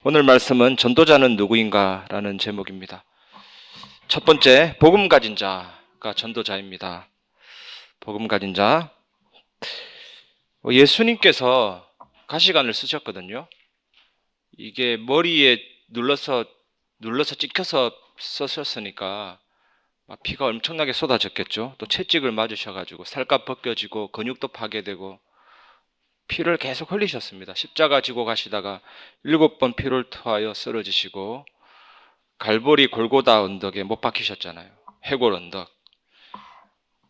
오늘 말씀은 전도자는 누구인가 라는 제목입니다. 첫 번째, 복음 가진 자가 전도자입니다. 복음 가진 자. 예수님께서 가시관을 쓰셨거든요. 이게 머리에 눌러서 찍혀서 쓰셨으니까 피가 엄청나게 쏟아졌겠죠. 또 채찍을 맞으셔가지고 살갗 벗겨지고 근육도 파괴되고 피를 계속 흘리셨습니다. 십자가 지고 가시다가 7번 피를 토하여 쓰러지시고 갈보리 골고다 언덕에 못 박히셨잖아요. 해골 언덕.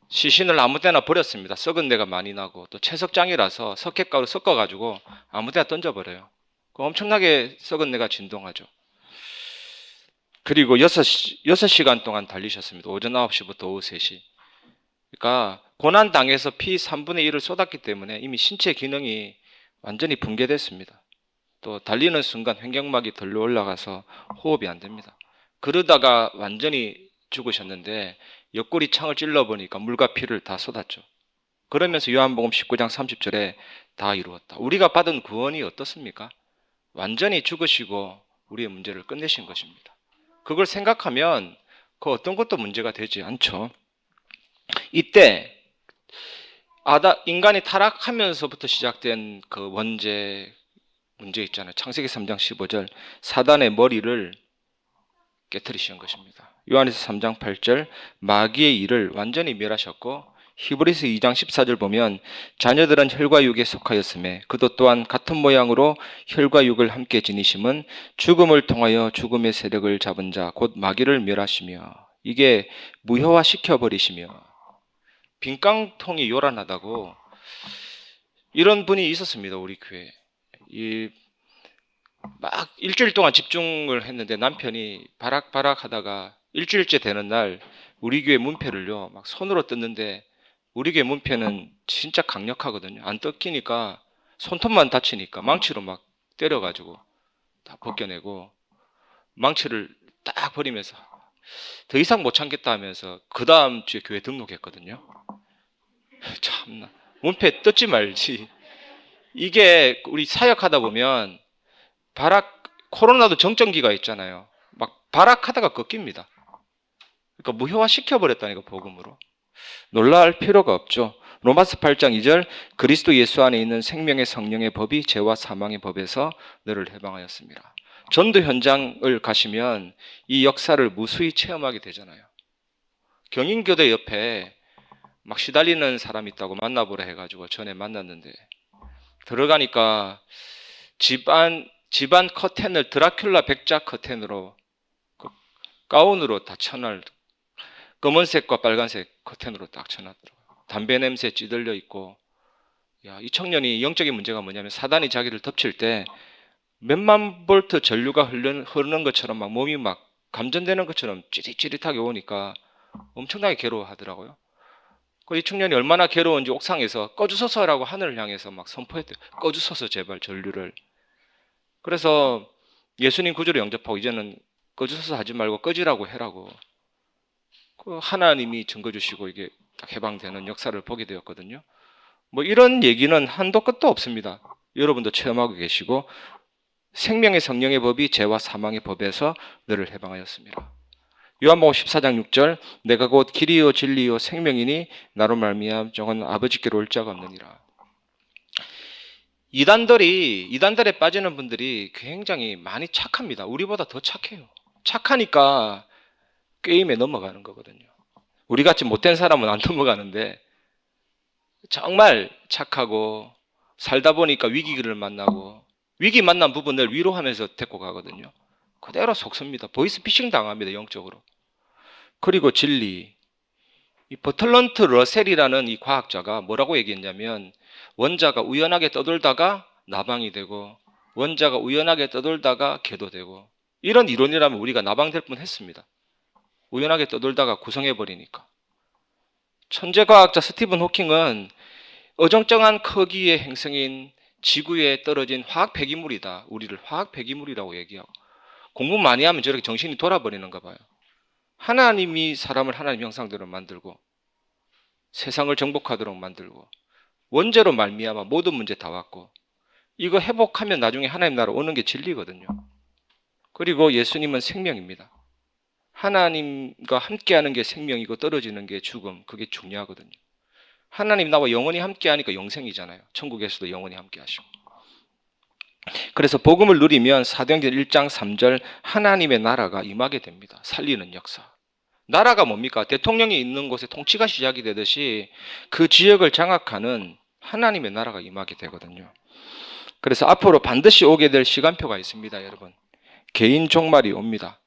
시신을 아무 데나 버렸습니다. 썩은 데가 많이 나고 또 채석장이라서 석회가루 섞어가지고 아무 데나 던져버려요. 엄청나게 썩은 데가 진동하죠. 그리고 6시간 동안 달리셨습니다. 오전 9시부터 오후 3시. 그러니까 고난당해서 피 3분의 1을 쏟았기 때문에 이미 신체 기능이 완전히 붕괴됐습니다. 또 달리는 순간 횡격막이 덜러 올라가서 호흡이 안 됩니다. 그러다가 완전히 죽으셨는데 옆구리 창을 찔러보니까 물과 피를 다 쏟았죠. 그러면서 요한복음 19장 30절에 다 이루었다. 우리가 받은 구원이 어떻습니까? 완전히 죽으시고 우리의 문제를 끝내신 것입니다. 그걸 생각하면 그 어떤 것도 문제가 되지 않죠. 이때 인간이 타락하면서부터 시작된 그 문제 있잖아요. 창세기 3장 15절 사단의 머리를 깨뜨리신 것입니다. 요한에서 3장 8절 마귀의 일을 완전히 멸하셨고 히브리서 2장 14절 보면 자녀들은 혈과 육에 속하였음에 그도 또한 같은 모양으로 혈과 육을 함께 지니심은 죽음을 통하여 죽음의 세력을 잡은 자 곧 마귀를 멸하시며 이게 무효화시켜버리시며 빈깡통이 요란하다고 이런 분이 있었습니다. 우리 교회에. 막 일주일 동안 집중을 했는데 남편이 바락바락 하다가 일주일째 되는 날 우리 교회 문패를요 막 손으로 뜯는데 우리 교회 문패는 진짜 강력하거든요. 안 뜯기니까 손톱만 다치니까 망치로 막 때려가지고 다 벗겨내고 망치를 딱 버리면서 더 이상 못 참겠다 하면서 그 다음 주에 교회 등록했거든요. 참나 문패 뜯지 말지. 이게 우리 사역하다 보면 코로나도 정전기가 있잖아요. 막 발악하다가 꺾입니다. 그러니까 무효화 시켜버렸다니까 복음으로. 놀랄 필요가 없죠. 로마서 8장 2절 그리스도 예수 안에 있는 생명의 성령의 법이 죄와 사망의 법에서 너를 해방하였습니다. 전도 현장을 가시면 이 역사를 무수히 체험하게 되잖아요. 경인교대 옆에 막 시달리는 사람이 있다고 만나보라 해가지고 전에 만났는데 들어가니까 집안 커튼을 드라큘라 백작 커튼으로 가운으로 다 쳐놔. 검은색과 빨간색 커튼으로 딱 쳐놨더라고요. 담배 냄새 찌들려 있고 이 청년이 영적인 문제가 뭐냐면 사단이 자기를 덮칠 때 몇만 볼트 전류가 흐르는 것처럼 막 몸이 막 감전되는 것처럼 찌릿찌릿하게 오니까 엄청나게 괴로워하더라고요. 이 청년이 얼마나 괴로운지 옥상에서 꺼주소서라고 하늘을 향해서 막 선포했대요. 꺼주소서 제발 전류를. 그래서 예수님 구주를 영접하고 이제는 꺼주소서 하지 말고 꺼지라고 해라고 하나님이 증거 주시고 이게 딱 해방되는 역사를 보게 되었거든요. 이런 얘기는 한도 끝도 없습니다. 여러분도 체험하고 계시고 생명의 성령의 법이 죄와 사망의 법에서 너를 해방하였습니다. 요한복음 14장 6절 내가 곧 길이요 진리요 생명이니 나로 말미암 정은 아버지께로 올 자가 없느니라. 이단들에 빠지는 분들이 굉장히 많이 착합니다. 우리보다 더 착해요. 착하니까 게임에 넘어가는 거거든요. 우리같이 못된 사람은 안 넘어가는데 정말 착하고 살다 보니까 위기를 만나고 위기 만난 부분을 위로하면서 데리고 가거든요. 그대로 속습니다. 보이스피싱 당합니다. 영적으로. 그리고 진리. 이 버틀런트 러셀이라는 이 과학자가 뭐라고 얘기했냐면 원자가 우연하게 떠돌다가 나방이 되고 원자가 우연하게 떠돌다가 개도 되고 이런 이론이라면 우리가 나방될 뻔했습니다. 우연하게 떠돌다가 구성해버리니까. 천재과학자 스티븐 호킹은 어정쩡한 크기의 행성인 지구에 떨어진 화학 폐기물이다. 우리를 화학 폐기물이라고 얘기하고 공부 많이 하면 저렇게 정신이 돌아버리는가 봐요. 하나님이 사람을 하나님 형상대로 만들고 세상을 정복하도록 만들고 원죄로 말미암아 모든 문제 다 왔고 이거 회복하면 나중에 하나님 나라 오는 게 진리거든요. 그리고 예수님은 생명입니다. 하나님과 함께하는 게 생명이고 떨어지는 게 죽음, 그게 중요하거든요. 하나님 나와 영원히 함께하니까 영생이잖아요. 천국에서도 영원히 함께하시고. 그래서 복음을 누리면 사도행전 1장 3절 하나님의 나라가 임하게 됩니다. 살리는 역사. 나라가 뭡니까? 대통령이 있는 곳에 통치가 시작이 되듯이 그 지역을 장악하는 하나님의 나라가 임하게 되거든요. 그래서 앞으로 반드시 오게 될 시간표가 있습니다, 여러분. 개인 종말이 옵니다.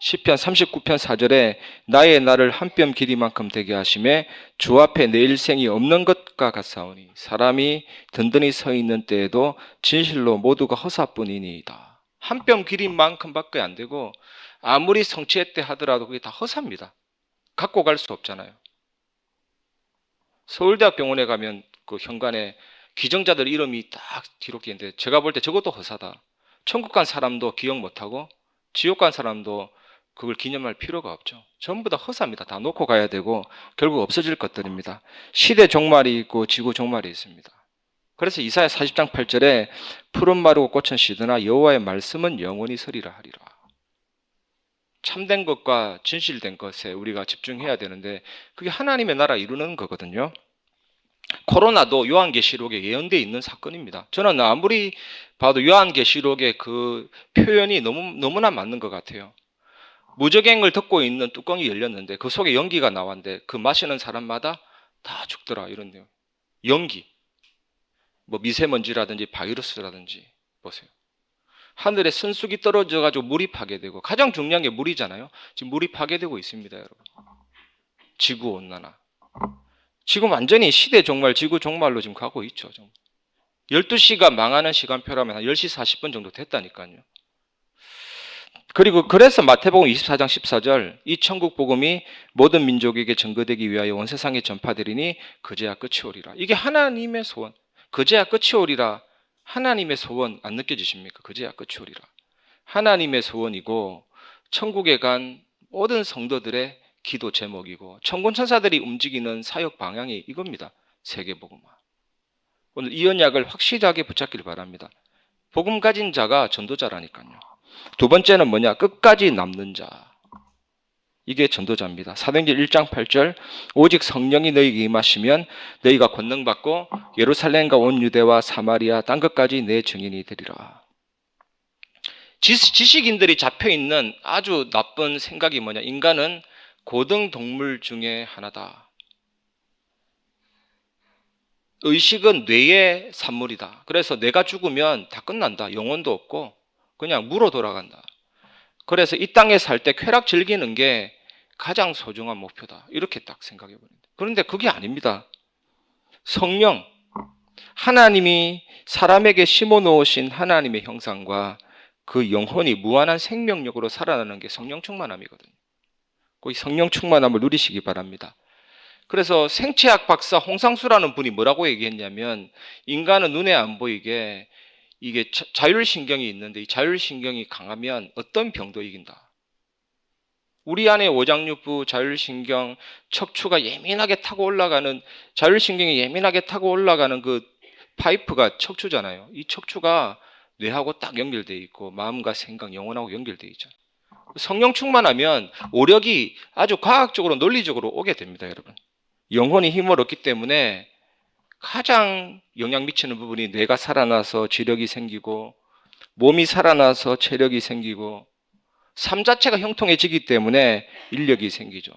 시편 39편 4절에 나의 날을 한 뼘 길이만큼 되게 하심에 주 앞에 내 일생이 없는 것과 같사오니 사람이 든든히 서 있는 때에도 진실로 모두가 허사뿐이니이다. 한 뼘 길이만큼밖에 안 되고 아무리 성취했대 하더라도 그게 다 허사입니다. 갖고 갈 수 없잖아요. 서울대학 병원에 가면 그 현관에 기증자들 이름이 딱 기록되어 있는데 제가 볼 때 저것도 허사다. 천국 간 사람도 기억 못하고 지옥 간 사람도 그걸 기념할 필요가 없죠. 전부 다 허사입니다. 다 놓고 가야 되고 결국 없어질 것들입니다. 시대 종말이 있고 지구 종말이 있습니다. 그래서 이사야 40장 8절에 푸른 마르고 꽃은 시드나 여호와의 말씀은 영원히 서리라 하리라. 참된 것과 진실된 것에 우리가 집중해야 되는데 그게 하나님의 나라 이루는 거거든요. 코로나도 요한계시록에 예언되어 있는 사건입니다. 저는 아무리 봐도 요한계시록의 그 표현이 너무나 맞는 것 같아요. 무적행을 듣고 있는 뚜껑이 열렸는데 그 속에 연기가 나왔는데 그 마시는 사람마다 다 죽더라 이런 내용. 연기. 뭐 미세먼지라든지 바이러스라든지 보세요. 하늘에 선수기 떨어져 가지고 물이 파괴되고 가장 중요한 게 물이잖아요. 지금 물이 파괴되고 있습니다, 여러분. 지구 온난화. 지금 완전히 시대 종말, 지구 종말로 지금 가고 있죠. 12시가 망하는 시간표라면 한 10시 40분 정도 됐다니까요. 그리고 그래서 마태복음 24장 14절 이 천국 복음이 모든 민족에게 전거되기 위하여 온 세상에 전파되리니 그제야 끝이 오리라. 이게 하나님의 소원. 그제야 끝이 오리라. 하나님의 소원 안 느껴지십니까? 그제야 끝이 오리라. 하나님의 소원이고 천국에 간 모든 성도들의 기도 제목이고 천군 천사들이 움직이는 사역 방향이 이겁니다. 세계복음화. 오늘 이 언약을 확실하게 붙잡기를 바랍니다. 복음 가진 자가 전도자라니까요. 두 번째는 뭐냐? 끝까지 남는 자. 이게 전도자입니다. 사도행전 1장 8절 오직 성령이 너희에게 임하시면 너희가 권능받고 예루살렘과 온 유대와 사마리아 땅 끝까지 내 증인이 되리라. 지식인들이 잡혀있는 아주 나쁜 생각이 뭐냐? 인간은 고등동물 중에 하나다. 의식은 뇌의 산물이다. 그래서 내가 죽으면 다 끝난다. 영혼도 없고 그냥 무로 돌아간다. 그래서 이 땅에 살 때 쾌락 즐기는 게 가장 소중한 목표다. 이렇게 딱 생각해 버립니다. 그런데 그게 아닙니다. 성령, 하나님이 사람에게 심어 놓으신 하나님의 형상과 그 영혼이 무한한 생명력으로 살아나는 게 성령 충만함이거든요. 그 성령 충만함을 누리시기 바랍니다. 그래서 생체학 박사 홍상수라는 분이 뭐라고 얘기했냐면 인간은 눈에 안 보이게 이게 자율신경이 있는데 이 자율신경이 강하면 어떤 병도 이긴다. 우리 안에 오장육부, 자율신경, 척추가 예민하게 타고 올라가는 자율신경이 예민하게 타고 올라가는 그 파이프가 척추잖아요. 이 척추가 뇌하고 딱 연결되어 있고 마음과 생각, 영혼하고 연결되어 있잖아요. 성령 충만하면 오력이 아주 과학적으로 논리적으로 오게 됩니다, 여러분. 영혼이 힘을 얻기 때문에 가장 영향 미치는 부분이 뇌가 살아나서 지력이 생기고 몸이 살아나서 체력이 생기고 삶 자체가 형통해지기 때문에 인력이 생기죠.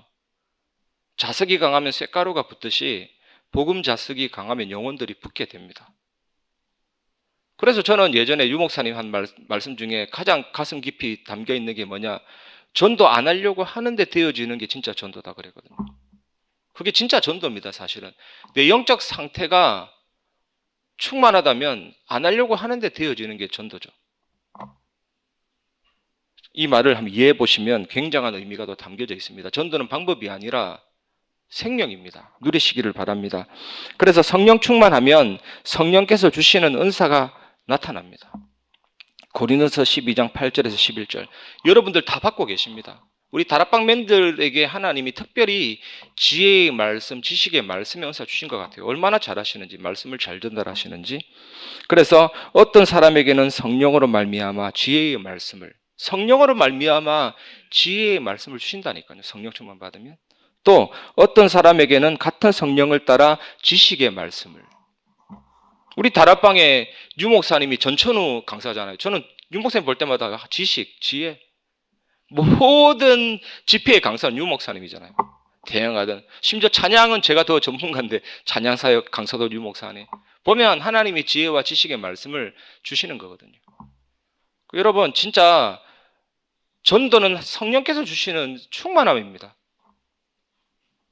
자석이 강하면 쇳가루가 붙듯이 복음 자석이 강하면 영혼들이 붙게 됩니다. 그래서 저는 예전에 유 목사님 한 말씀 중에 가장 가슴 깊이 담겨 있는 게 뭐냐, 전도 안 하려고 하는데 되어지는 게 진짜 전도다 그랬거든요. 그게 진짜 전도입니다. 사실은 내 영적 상태가 충만하다면 안 하려고 하는데 되어지는 게 전도죠. 이 말을 한번 이해해 보시면 굉장한 의미가 더 담겨져 있습니다. 전도는 방법이 아니라 생명입니다. 누리시기를 바랍니다. 그래서 성령 충만하면 성령께서 주시는 은사가 나타납니다. 고린도서 12장 8절에서 11절 여러분들 다 받고 계십니다. 우리 다락방맨들에게 하나님이 특별히 지혜의 말씀, 지식의 말씀의 은사 주신 것 같아요. 얼마나 잘하시는지, 말씀을 잘 전달하시는지. 그래서 어떤 사람에게는 성령으로 말미암아 지혜의 말씀을 성령으로 말미암아 지혜의 말씀을 주신다니까요. 성령 충만 받으면. 또 어떤 사람에게는 같은 성령을 따라 지식의 말씀을. 우리 다락방에 유 목사님이 전천후 강사잖아요. 저는 유 목사님 볼 때마다 지식, 지혜, 모든 집회의 강사는 유 목사님이잖아요. 대형하든 심지어 찬양은 제가 더 전문가인데 찬양사역 강사도 유 목사님. 보면 하나님이 지혜와 지식의 말씀을 주시는 거거든요. 여러분 진짜 전도는 성령께서 주시는 충만함입니다.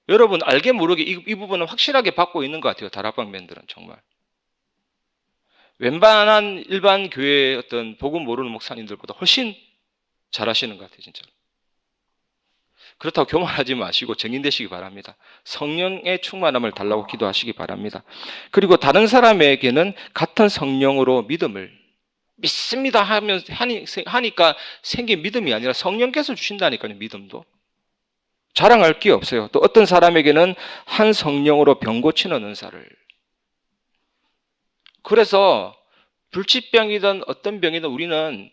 여러분 알게 모르게 이 부분은 확실하게 받고 있는 것 같아요. 다락방 멘들은 정말. 웬만한 일반 교회의 어떤 복음 모르는 목사님들보다 훨씬 잘하시는 것 같아요. 진짜. 그렇다고 교만하지 마시고 정인되시기 바랍니다. 성령의 충만함을 달라고 기도하시기 바랍니다. 그리고 다른 사람에게는 같은 성령으로 믿음을 믿습니다 하니까 생긴 믿음이 아니라 성령께서 주신다니까요. 믿음도. 자랑할 게 없어요. 또 어떤 사람에게는 한 성령으로 병 고치는 은사를. 그래서 불치병이든 어떤 병이든 우리는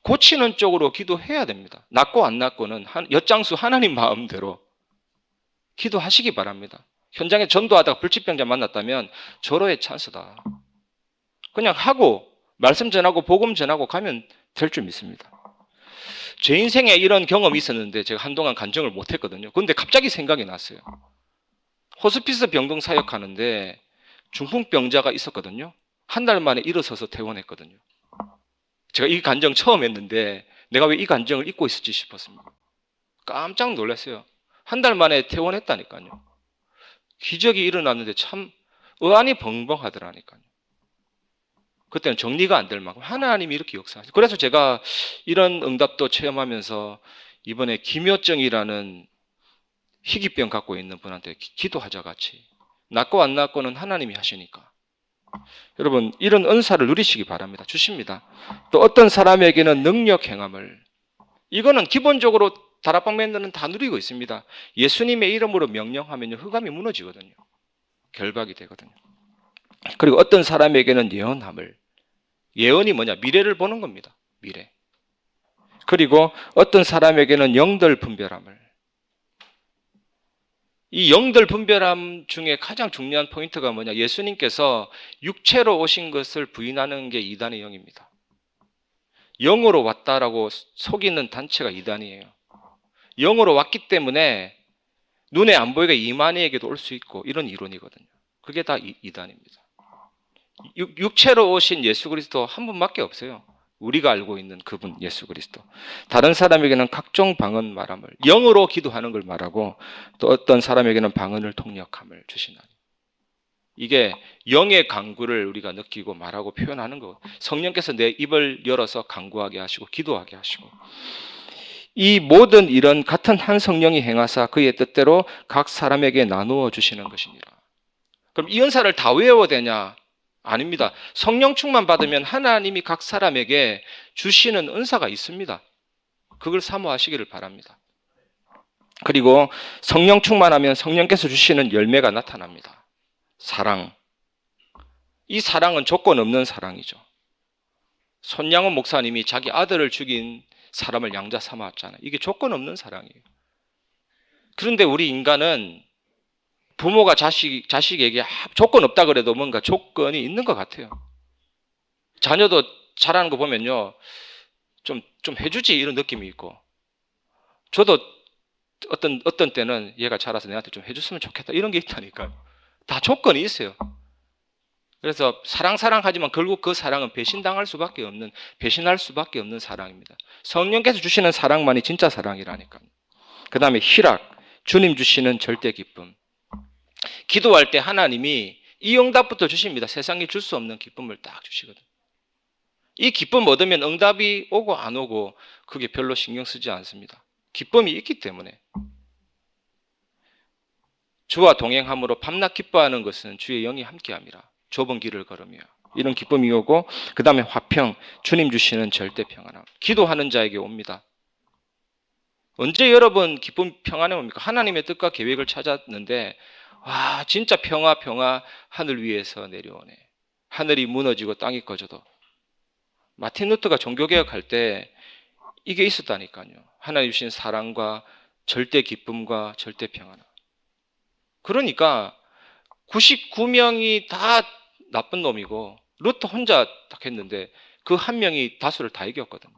고치는 쪽으로 기도해야 됩니다. 낫고 안 낫고는 엿장수 하나님 마음대로 기도하시기 바랍니다. 현장에 전도하다가 불치병자 만났다면 절호의 찬스다. 그냥 하고 말씀 전하고 복음 전하고 가면 될 줄 믿습니다. 제 인생에 이런 경험이 있었는데 제가 한동안 간증을 못했거든요. 그런데 갑자기 생각이 났어요. 호스피스 병동 사역하는데 중풍병자가 있었거든요. 한 달 만에 일어서서 퇴원했거든요. 제가 이 간증 처음 했는데 내가 왜 이 간증을 잊고 있었지 싶었습니다. 깜짝 놀랐어요. 한 달 만에 퇴원했다니까요. 기적이 일어났는데 참 의안이 벙벙하더라니까요. 그때는 정리가 안 될 만큼 하나님이 이렇게 역사하시죠. 그래서 제가 이런 응답도 체험하면서 이번에 김효정이라는 희귀병 갖고 있는 분한테 기도하자 같이. 낫고 안 낫고는 하나님이 하시니까. 여러분 이런 은사를 누리시기 바랍니다. 주십니다. 또 어떤 사람에게는 능력 행함을. 이거는 기본적으로 다락방 멤버는 다 누리고 있습니다. 예수님의 이름으로 명령하면 흑암이 무너지거든요. 결박이 되거든요. 그리고 어떤 사람에게는 예언함을. 예언이 뭐냐? 미래를 보는 겁니다. 미래. 그리고 어떤 사람에게는 영들 분별함을. 이 영들 분별함 중에 가장 중요한 포인트가 뭐냐? 예수님께서 육체로 오신 것을 부인하는 게 이단의 영입니다. 영으로 왔다라고 속이는 단체가 이단이에요. 영으로 왔기 때문에 눈에 안 보이게 이만희에게도 올 수 있고 이런 이론이거든요. 그게 다 이단입니다. 육체로 오신 예수 그리스도 한 분밖에 없어요. 우리가 알고 있는 그분 예수 그리스도. 다른 사람에게는 각종 방언 말함을, 영으로 기도하는 걸 말하고 또 어떤 사람에게는 방언을 통역함을 주시나니. 이게 영의 강구를 우리가 느끼고 말하고 표현하는 거. 성령께서 내 입을 열어서 강구하게 하시고 기도하게 하시고. 이 모든 일은 같은 한 성령이 행하사 그의 뜻대로 각 사람에게 나누어 주시는 것이니라. 그럼 이 은사를 다 외워야 되냐? 아닙니다. 성령 충만 받으면 하나님이 각 사람에게 주시는 은사가 있습니다. 그걸 사모하시기를 바랍니다. 그리고 성령 충만하면 성령께서 주시는 열매가 나타납니다. 사랑. 이 사랑은 조건 없는 사랑이죠. 손양원 목사님이 자기 아들을 죽인 사람을 양자 삼았잖아요. 이게 조건 없는 사랑이에요. 그런데 우리 인간은 부모가 자식에게 조건 없다 그래도 뭔가 조건이 있는 것 같아요. 자녀도 잘하는 거 보면요. 좀 해주지 이런 느낌이 있고. 저도 어떤 때는 얘가 자라서 내한테 좀 해줬으면 좋겠다 이런 게 있다니까요. 다 조건이 있어요. 그래서 사랑하지만 결국 그 사랑은 배신할 수밖에 없는 사랑입니다. 성령께서 주시는 사랑만이 진짜 사랑이라니까요. 그 다음에 희락, 주님 주시는 절대 기쁨. 기도할 때 하나님이 이 응답부터 주십니다. 세상에 줄 수 없는 기쁨을 딱 주시거든요. 이 기쁨 얻으면 응답이 오고 안 오고 그게 별로 신경 쓰지 않습니다. 기쁨이 있기 때문에. 주와 동행함으로 밤낮 기뻐하는 것은 주의 영이 함께함이라. 좁은 길을 걸으며 이런 기쁨이 오고 그 다음에 화평, 주님 주시는 절대 평안함. 기도하는 자에게 옵니다. 언제 여러분 기쁨 평안에 옵니까? 하나님의 뜻과 계획을 찾았는데 와 진짜 평화 하늘 위에서 내려오네. 하늘이 무너지고 땅이 꺼져도. 마틴 루터가 종교개혁할 때 이게 있었다니까요. 하나님 주신 사랑과 절대 기쁨과 절대 평안. 그러니까 99명이 다 나쁜 놈이고 롯 혼자 딱 했는데 그 한 명이 다수를 다 이겼거든요.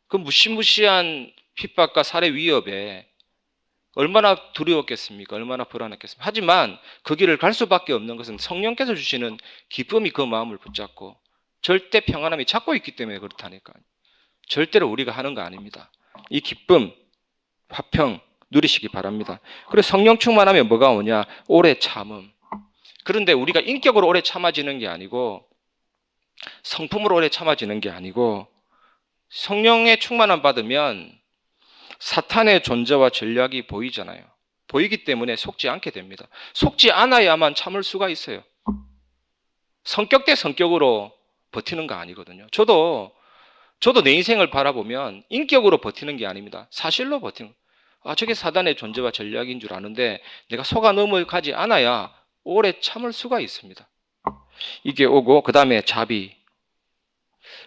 그 무시무시한 핍박과 살해 위협에 얼마나 두려웠겠습니까? 얼마나 불안했겠습니까? 하지만 그 길을 갈 수밖에 없는 것은 성령께서 주시는 기쁨이 그 마음을 붙잡고 절대 평안함이 잡고 있기 때문에 그렇다니까요. 절대로 우리가 하는 거 아닙니다. 이 기쁨, 화평 누리시기 바랍니다. 그리고 성령 충만하면 뭐가 오냐? 오래 참음. 그런데 우리가 인격으로 오래 참아지는 게 아니고 성품으로 오래 참아지는 게 아니고 성령의 충만함 받으면 사탄의 존재와 전략이 보이잖아요. 보이기 때문에 속지 않게 됩니다. 속지 않아야만 참을 수가 있어요. 성격 대 성격으로 버티는 거 아니거든요. 저도 내 인생을 바라보면 인격으로 버티는 게 아닙니다. 사실로 버티는 거예요. 저게 사단의 존재와 전략인 줄 아는데 내가 속아 넘어가지 않아야 오래 참을 수가 있습니다. 이게 오고 그 다음에 자비.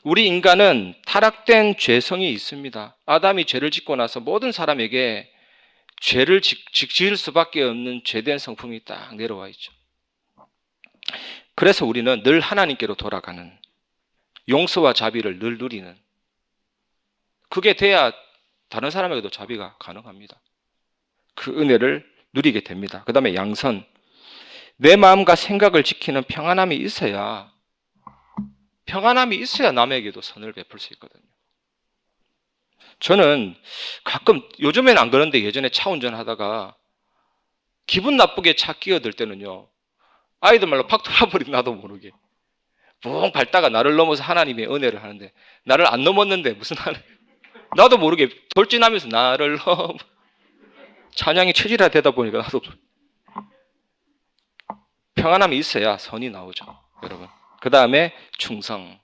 우리 인간은 타락된 죄성이 있습니다. 아담이 죄를 짓고 나서 모든 사람에게 죄를 지을 수밖에 없는 죄된 성품이 딱 내려와 있죠. 그래서 우리는 늘 하나님께로 돌아가는 용서와 자비를 늘 누리는 그게 돼야 다른 사람에게도 자비가 가능합니다. 그 은혜를 누리게 됩니다. 그 다음에 양선. 내 마음과 생각을 지키는 평안함이 있어야 남에게도 선을 베풀 수 있거든요. 저는 가끔 요즘에는 안 그런데 예전에 차 운전하다가 기분 나쁘게 차 끼어들 때는요. 아이들 말로 팍 돌아버린 나도 모르게 붕 밟다가 나를 넘어서 하나님의 은혜를 하는데 나를 안 넘었는데 무슨 하나님 나도 모르게 돌진하면서 나를 찬양이 체질화되다 보니까 나도 평안함이 있어야 선이 나오죠. 여러분. 그 다음에 충성.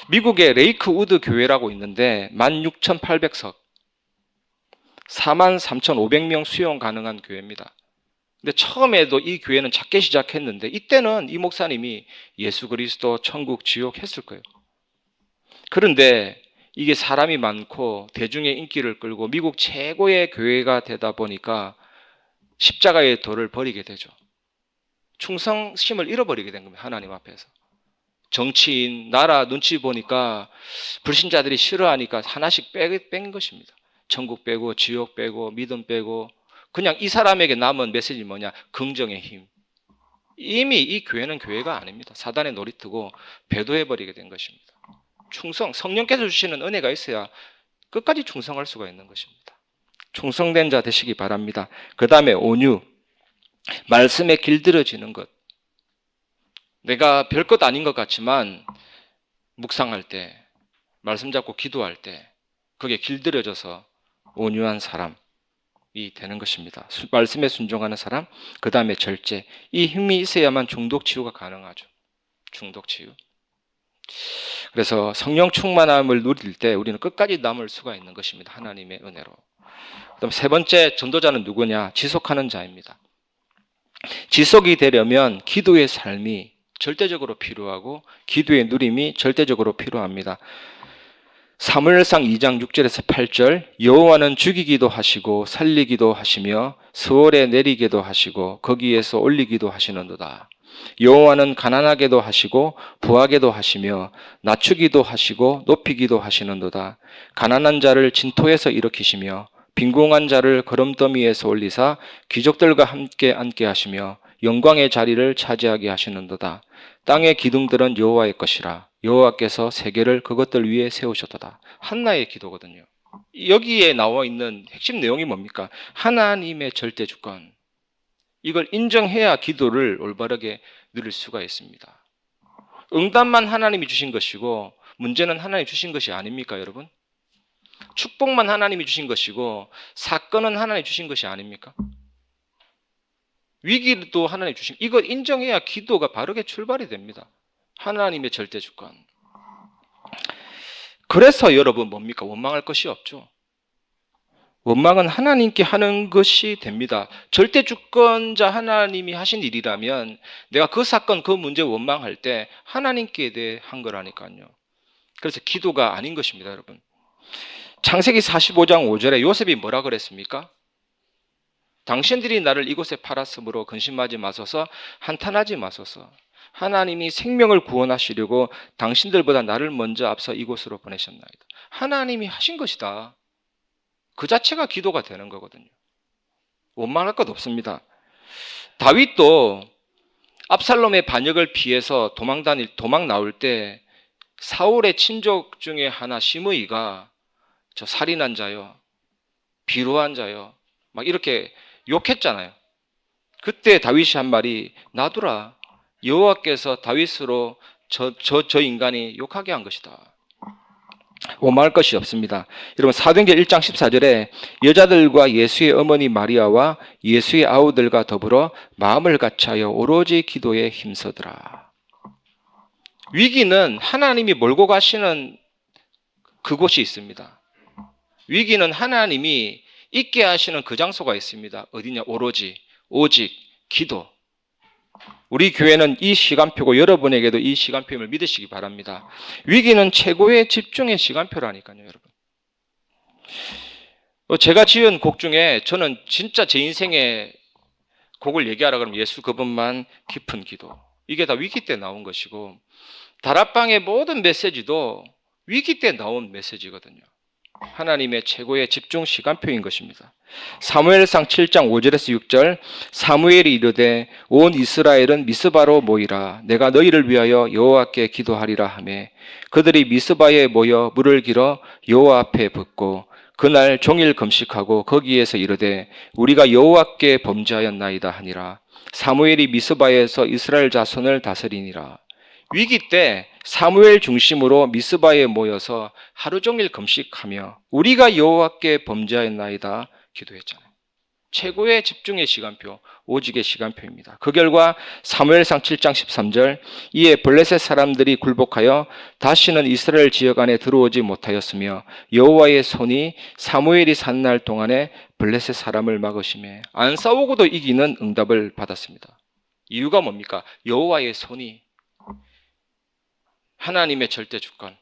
미국의 레이크우드 교회라고 있는데 16,800석 43,500명 수용 가능한 교회입니다. 근데 처음에도 이 교회는 작게 시작했는데 이때는 이 목사님이 예수 그리스도 천국 지옥 했을 거예요. 그런데 이게 사람이 많고 대중의 인기를 끌고 미국 최고의 교회가 되다 보니까 십자가의 도를 버리게 되죠. 충성심을 잃어버리게 된 겁니다. 하나님 앞에서. 정치인, 나라 눈치 보니까 불신자들이 싫어하니까 하나씩 뺀 것입니다. 천국 빼고 지옥 빼고 믿음 빼고 그냥 이 사람에게 남은 메시지 뭐냐? 긍정의 힘. 이미 이 교회는 교회가 아닙니다. 사단의 놀이터고 배도해버리게 된 것입니다. 충성, 성령께서 주시는 은혜가 있어야 끝까지 충성할 수가 있는 것입니다. 충성된 자 되시기 바랍니다. 그 다음에 온유, 말씀에 길들여지는 것. 내가 별것 아닌 것 같지만 묵상할 때, 말씀 잡고 기도할 때 그게 길들여져서 온유한 사람이 되는 것입니다. 말씀에 순종하는 사람, 그 다음에 절제. 이 힘이 있어야만 중독 치유가 가능하죠. 중독 치유. 그래서 성령 충만함을 누릴 때 우리는 끝까지 남을 수가 있는 것입니다. 하나님의 은혜로. 그다음 세 번째 전도자는 누구냐? 지속하는 자입니다. 지속이 되려면 기도의 삶이 절대적으로 필요하고 기도의 누림이 절대적으로 필요합니다. 사무엘상 2장 6절에서 8절 여호와는 죽이기도 하시고 살리기도 하시며 스월에 내리기도 하시고 거기에서 올리기도 하시는도다. 여호와는 가난하게도 하시고 부하게도 하시며 낮추기도 하시고 높이기도 하시는도다. 가난한 자를 진토에서 일으키시며 빈궁한 자를 거름더미에서 올리사 귀족들과 함께 앉게 하시며 영광의 자리를 차지하게 하시는도다. 땅의 기둥들은 여호와의 것이라. 여호와께서 세계를 그것들 위에 세우셨도다. 한나의 기도거든요. 여기에 나와 있는 핵심 내용이 뭡니까? 하나님의 절대 주권. 이걸 인정해야 기도를 올바르게 누릴 수가 있습니다. 응답만 하나님이 주신 것이고 문제는 하나님이 주신 것이 아닙니까, 여러분? 축복만 하나님이 주신 것이고 사건은 하나님이 주신 것이 아닙니까? 위기도 하나님이 주신, 이걸 인정해야 기도가 바르게 출발이 됩니다. 하나님의 절대 주권. 그래서 여러분 뭡니까? 원망할 것이 없죠. 원망은 하나님께 하는 것이 됩니다. 절대 주권자 하나님이 하신 일이라면 내가 그 사건, 그 문제 원망할 때 하나님께 대해 한 거라니까요. 그래서 기도가 아닌 것입니다, 여러분. 창세기 45장 5절에 요셉이 뭐라 그랬습니까? 당신들이 나를 이곳에 팔았으므로 근심하지 마소서, 한탄하지 마소서. 하나님이 생명을 구원하시려고 당신들보다 나를 먼저 앞서 이곳으로 보내셨나이다. 하나님이 하신 것이다. 그 자체가 기도가 되는 거거든요. 원망할 것 없습니다. 다윗도 압살롬의 반역을 피해서 도망 나올 때 사울의 친족 중에 하나 시므이가 저 살인한 자요, 비루한 자요, 막 이렇게 욕했잖아요. 그때 다윗이 한 말이, 놔두라. 여호와께서 다윗으로 저 인간이 욕하게 한 것이다. 원망할 것이 없습니다. 여러분, 사도행전 1장 14절에 여자들과 예수의 어머니 마리아와 예수의 아우들과 더불어 마음을 같이하여 오로지 기도에 힘쓰더라. 위기는 하나님이 몰고 가시는 그곳이 있습니다. 위기는 하나님이 있게 하시는 그 장소가 있습니다. 어디냐? 오로지, 오직, 기도. 우리 교회는 이 시간표고 여러분에게도 이 시간표임을 믿으시기 바랍니다. 위기는 최고의 집중의 시간표라니까요, 여러분. 제가 지은 곡 중에 저는 진짜 제 인생의 곡을 얘기하라 그러면 예수 그분만 깊은 기도. 이게 다 위기 때 나온 것이고, 다락방의 모든 메시지도 위기 때 나온 메시지거든요. 하나님의 최고의 집중 시간표인 것입니다. 사무엘상 7장 5절에서 6절, 사무엘이 이르되 온 이스라엘은 미스바로 모이라. 내가 너희를 위하여 여호와께 기도하리라 하며 그들이 미스바에 모여 물을 길어 여호와 앞에 붓고 그날 종일 금식하고 거기에서 이르되 우리가 여호와께 범죄하였나이다 하니라. 사무엘이 미스바에서 이스라엘 자손을 다스리니라. 위기 때 사무엘 중심으로 미스바에 모여서 하루 종일 금식하며 우리가 여호와께 범죄하였나이다 기도했잖아요. 최고의 집중의 시간표, 오직의 시간표입니다. 그 결과 사무엘상 7장 13절, 이에 블레셋 사람들이 굴복하여 다시는 이스라엘 지역 안에 들어오지 못하였으며 여호와의 손이 사무엘이 산 날 동안에 블레셋 사람을 막으시매 안 싸우고도 이기는 응답을 받았습니다. 이유가 뭡니까? 여호와의 손이, 하나님의 절대 주권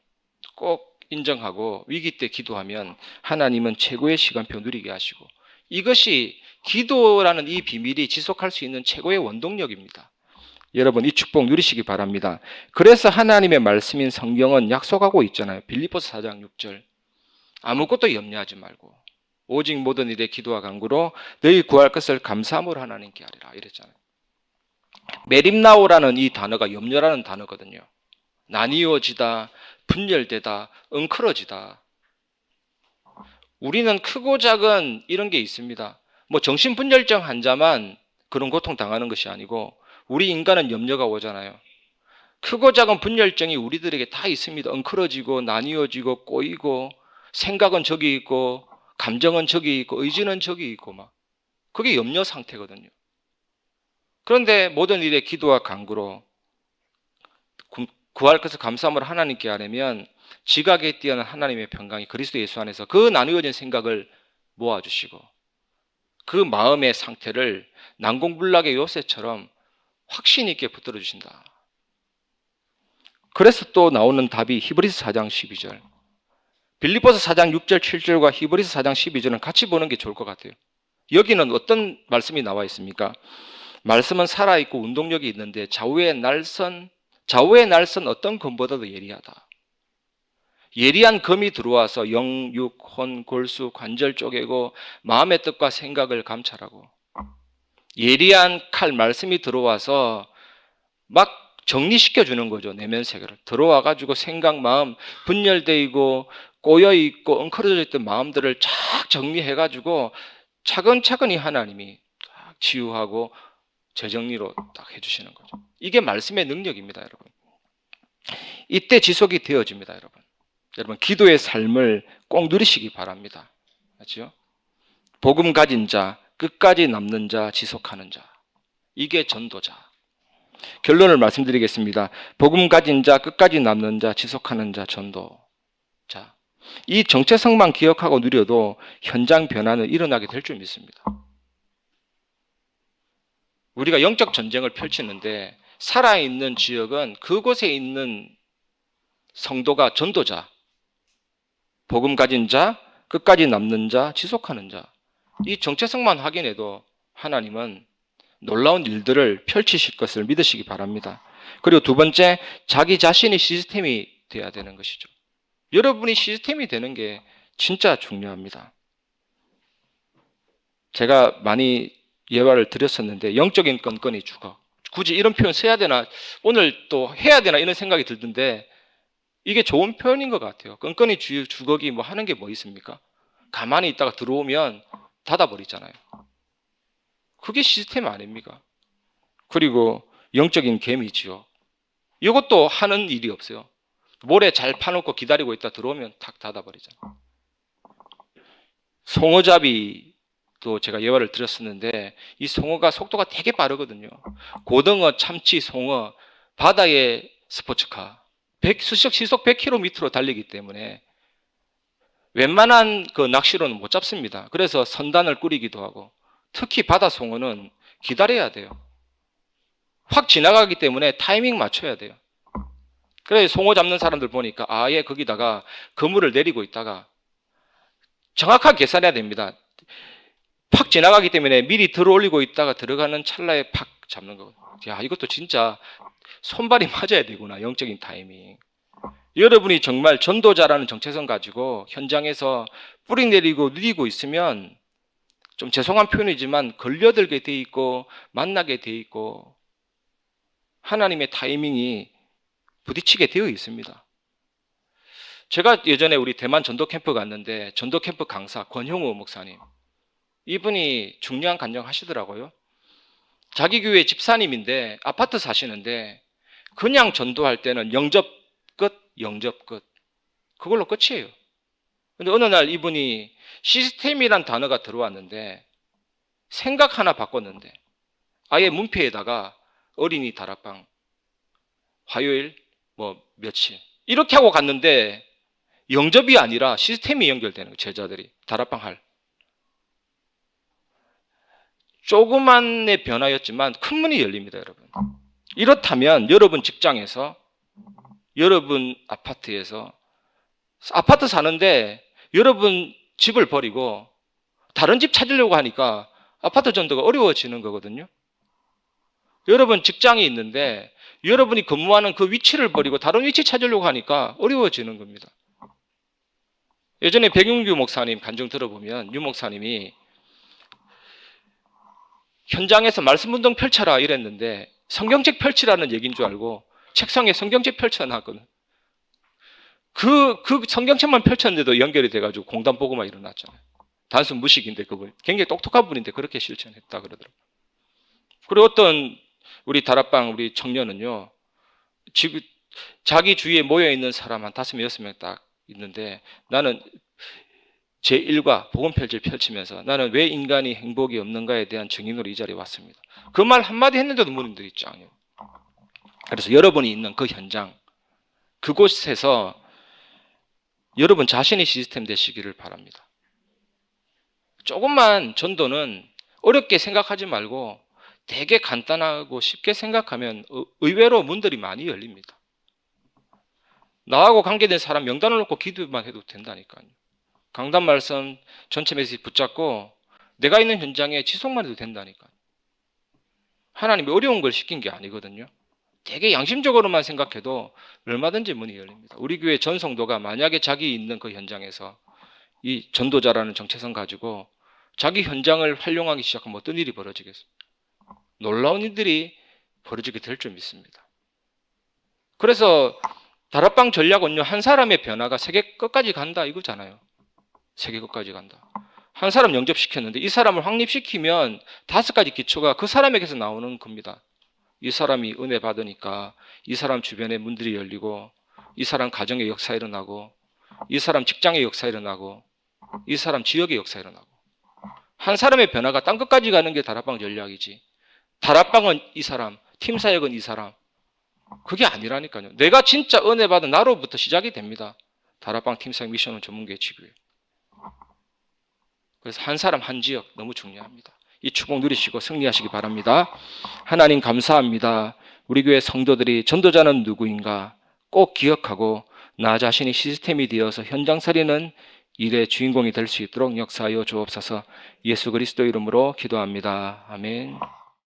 꼭 인정하고 위기 때 기도하면 하나님은 최고의 시간표 누리게 하시고, 이것이 기도라는 이 비밀이 지속할 수 있는 최고의 원동력입니다. 여러분, 이 축복 누리시기 바랍니다. 그래서 하나님의 말씀인 성경은 약속하고 있잖아요. 빌립보서 4장 6절, 아무것도 염려하지 말고 오직 모든 일에 기도와 간구로 너희 구할 것을 감사함으로 하나님께 하리라 이랬잖아요. 메림나오라는 이 단어가 염려라는 단어거든요. 나뉘어지다, 분열되다, 엉클어지다. 우리는 크고 작은 이런 게 있습니다. 뭐 정신분열증 환자만 그런 고통 당하는 것이 아니고 우리 인간은 염려가 오잖아요. 크고 작은 분열증이 우리들에게 다 있습니다. 엉클어지고 나뉘어지고 꼬이고 생각은 저기 있고 감정은 저기 있고 의지는 저기 있고 막 그게 염려 상태거든요. 그런데 모든 일에 기도와 간구로 구할 것을 감사함으로 하나님께 하려면 지각에 뛰어난 하나님의 평강이 그리스도 예수 안에서 그 나누어진 생각을 모아주시고 그 마음의 상태를 난공불락의 요새처럼 확신 있게 붙들어 주신다. 그래서 또 나오는 답이 히브리서 4장 12절, 빌립보서 4장 6절 7절과 히브리서 4장 12절은 같이 보는 게 좋을 것 같아요. 여기는 어떤 말씀이 나와 있습니까? 말씀은 살아있고 운동력이 있는데 좌우의 날선 어떤 검보다도 예리하다. 예리한 검이 들어와서 영, 육, 혼, 골수, 관절 쪼개고 마음의 뜻과 생각을 감찰하고, 예리한 칼 말씀이 들어와서 막 정리시켜 주는 거죠. 내면 세계를 들어와가지고 생각, 마음 분열되고 꼬여있고 엉클어져 있던 마음들을 쫙 정리해가지고 차근차근히 하나님이 딱 치유하고 재정리로 딱 해주시는 거죠. 이게 말씀의 능력입니다, 여러분. 이때 지속이 되어집니다, 여러분. 여러분, 기도의 삶을 꼭 누리시기 바랍니다. 맞죠? 복음 가진 자, 끝까지 남는 자, 지속하는 자. 이게 전도자. 결론을 말씀드리겠습니다. 복음 가진 자, 끝까지 남는 자, 지속하는 자, 전도자. 이 정체성만 기억하고 누려도 현장 변화는 일어나게 될 줄 믿습니다. 우리가 영적 전쟁을 펼치는데 살아있는 지역은 그곳에 있는 성도가 전도자, 복음 가진 자, 끝까지 남는 자, 지속하는 자. 이 정체성만 확인해도 하나님은 놀라운 일들을 펼치실 것을 믿으시기 바랍니다. 그리고 두 번째, 자기 자신이 시스템이 돼야 되는 것이죠. 여러분이 시스템이 되는 게 진짜 중요합니다. 제가 많이 예화를 드렸었는데 영적인 끈끈이 주걱. 굳이 이런 표현 써야 되나, 오늘 또 해야 되나 이런 생각이 들던데 이게 좋은 표현인 것 같아요. 끈끈이 주걱이 뭐 하는 게 뭐 있습니까? 가만히 있다가 들어오면 닫아버리잖아요. 그게 시스템 아닙니까? 그리고 영적인 개미지요. 이것도 하는 일이 없어요. 모래 잘 파놓고 기다리고 있다 들어오면 탁 닫아버리잖아요. 송어잡이도 제가 예화를 드렸었는데 이 송어가 속도가 되게 빠르거든요. 고등어, 참치, 송어, 바다의 스포츠카 시속 100km로 달리기 때문에 웬만한 그 낚시로는 못 잡습니다. 그래서 선단을 꾸리기도 하고 특히 바다 송어는 기다려야 돼요. 확 지나가기 때문에 타이밍 맞춰야 돼요. 그래서 송어 잡는 사람들 보니까 아예 거기다가 그물을 내리고 있다가 정확하게 계산해야 됩니다. 팍 지나가기 때문에 미리 들어 올리고 있다가 들어가는 찰나에 팍 잡는 거거든요. 야, 이것도 진짜 손발이 맞아야 되구나, 영적인 타이밍. 여러분이 정말 전도자라는 정체성 가지고 현장에서 뿌리 내리고 누리고 있으면 좀 죄송한 표현이지만 걸려들게 돼 있고 만나게 돼 있고 하나님의 타이밍이 부딪히게 되어 있습니다. 제가 예전에 우리 대만 전도 캠프 갔는데 전도 캠프 강사 권형우 목사님, 이분이 중요한 간증 하시더라고요. 자기 교회 집사님인데 아파트 사시는데 그냥 전도할 때는 영접 끝 그걸로 끝이에요. 근데 어느 날 이분이 시스템이란 단어가 들어왔는데 생각 하나 바꿨는데 아예 문패에다가 어린이 다락방 화요일 뭐 며칠 이렇게 하고 갔는데 영접이 아니라 시스템이 연결되는 거예요. 제자들이 다락방 할 조그만의 변화였지만 큰 문이 열립니다. 여러분, 이렇다면 여러분 직장에서, 여러분 아파트에서, 아파트 사는데 여러분 집을 버리고 다른 집 찾으려고 하니까 아파트 전도가 어려워지는 거거든요. 여러분 직장이 있는데 여러분이 근무하는 그 위치를 버리고 다른 위치 찾으려고 하니까 어려워지는 겁니다. 예전에 백윤규 목사님 간증 들어보면 유 목사님이 현장에서 말씀운동 펼쳐라 이랬는데 성경책 펼치라는 얘기인 줄 알고 책상에 성경책 펼쳐놨거든. 그 성경책만 펼쳤는데도 연결이 돼가지고 공단 보고만 일어났잖아요. 단순 무식인데 그분 굉장히 똑똑한 분인데 그렇게 실천했다 그러더라고요. 그리고 어떤 우리 다락방 우리 청년은요, 자기 주위에 모여있는 사람 한 5명, 6명 딱 있는데 나는 제 일과 복음 편지를 펼치면서 나는 왜 인간이 행복이 없는가에 대한 증인으로 이 자리에 왔습니다. 그 말 한마디 했는데도 눈물이 짱이에요. 그래서 여러분이 있는 그 현장, 그곳에서 여러분 자신이 시스템 되시기를 바랍니다. 조금만 전도는 어렵게 생각하지 말고 되게 간단하고 쉽게 생각하면 의외로 문들이 많이 열립니다. 나하고 관계된 사람 명단을 놓고 기도만 해도 된다니까요. 강단 말씀 전체 메시지 붙잡고 내가 있는 현장에 지속만 해도 된다니까요. 하나님이 어려운 걸 시킨 게 아니거든요. 되게 양심적으로만 생각해도 얼마든지 문이 열립니다. 우리 교회 전 성도가 만약에 자기 있는 그 현장에서 이 전도자라는 정체성 가지고 자기 현장을 활용하기 시작하면 어떤 일이 벌어지겠습니까? 놀라운 일들이 벌어지게 될 줄 믿습니다. 그래서 다락방 전략은요, 한 사람의 변화가 세계 끝까지 간다 이거잖아요. 세계 끝까지 간다. 한 사람 영접시켰는데 이 사람을 확립시키면 5가지 기초가 그 사람에게서 나오는 겁니다. 이 사람이 은혜 받으니까 이 사람 주변에 문들이 열리고 이 사람 가정의 역사 일어나고 이 사람 직장의 역사 일어나고 이 사람 지역의 역사 일어나고 한 사람의 변화가 땅 끝까지 가는 게 다락방 전략이지 다락방은 이 사람, 팀 사역은 이 사람 그게 아니라니까요. 내가 진짜 은혜 받은 나로부터 시작이 됩니다. 다락방 팀 사역 미션은 전문교회 지교회. 그래서 한 사람 한 지역 너무 중요합니다. 이 축복 누리시고 승리하시기 바랍니다. 하나님 감사합니다. 우리 교회 성도들이 전도자는 누구인가 꼭 기억하고 나 자신이 시스템이 되어서 현장 살리는 일의 주인공이 될 수 있도록 역사하여 주옵소서. 예수 그리스도 이름으로 기도합니다. 아멘.